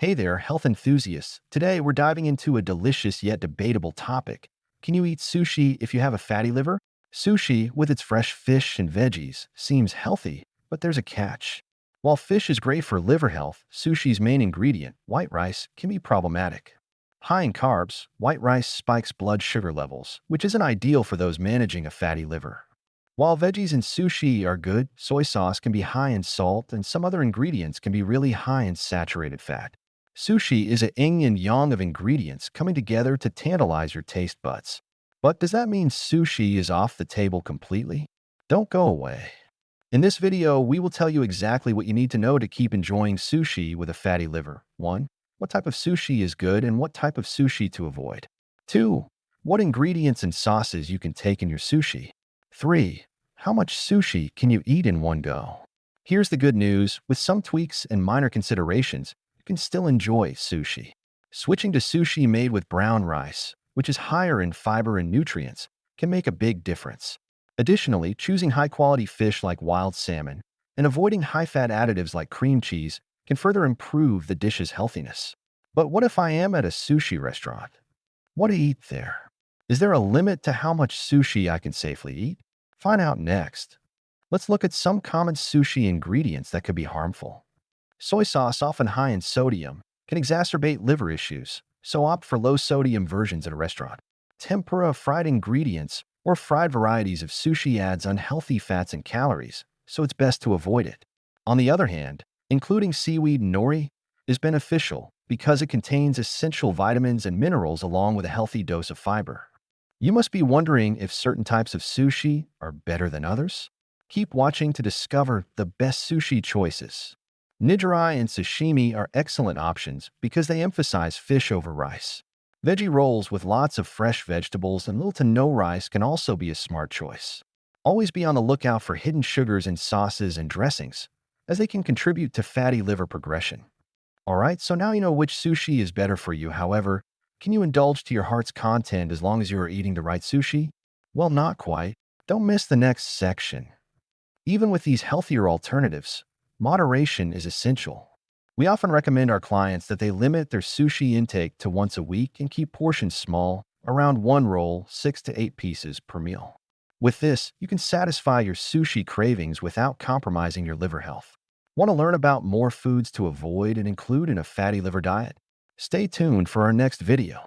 Hey there, health enthusiasts. Today we're diving into a delicious yet debatable topic. Can you eat sushi if you have a fatty liver? Sushi, with its fresh fish and veggies, seems healthy, but there's a catch. While fish is great for liver health, sushi's main ingredient, white rice, can be problematic. High in carbs, white rice spikes blood sugar levels, which isn't ideal for those managing a fatty liver. While veggies in sushi are good, soy sauce can be high in salt and some other ingredients can be really high in saturated fat. Sushi is a yin and yang of ingredients coming together to tantalize your taste buds. But does that mean sushi is off the table completely? Don't go away. In this video, we will tell you exactly what you need to know to keep enjoying sushi with a fatty liver. 1. What type of sushi is good and what type of sushi to avoid. 2. What ingredients and sauces you can take in your sushi. 3. How much sushi can you eat in one go? Here's the good news. With some tweaks and minor considerations, you can still enjoy sushi. Switching to sushi made with brown rice, which is higher in fiber and nutrients, can make a big difference. Additionally, choosing high-quality fish like wild salmon and avoiding high-fat additives like cream cheese can further improve the dish's healthiness. But what if I am at a sushi restaurant? What to eat there? Is there a limit to how much sushi I can safely eat? Find out next. Let's look at some common sushi ingredients that could be harmful. Soy sauce, often high in sodium, can exacerbate liver issues, so opt for low-sodium versions at a restaurant. Tempura, fried ingredients, or fried varieties of sushi adds unhealthy fats and calories, so it's best to avoid it. On the other hand, including seaweed and nori is beneficial because it contains essential vitamins and minerals along with a healthy dose of fiber. You must be wondering if certain types of sushi are better than others? Keep watching to discover the best sushi choices. Nigrai and sashimi are excellent options because they emphasize fish over rice. Veggie rolls with lots of fresh vegetables and little to no rice can also be a smart choice. Always be on the lookout for hidden sugars in sauces and dressings, as they can contribute to fatty liver progression. Alright, so now you know which sushi is better for you. However, can you indulge to your heart's content as long as you are eating the right sushi? Well, not quite. Don't miss the next section. Even with these healthier alternatives, moderation is essential. We often recommend our clients that they limit their sushi intake to once a week and keep portions small, around one roll, 6 to 8 pieces per meal. With this, you can satisfy your sushi cravings without compromising your liver health. Want to learn about more foods to avoid and include in a fatty liver diet? Stay tuned for our next video.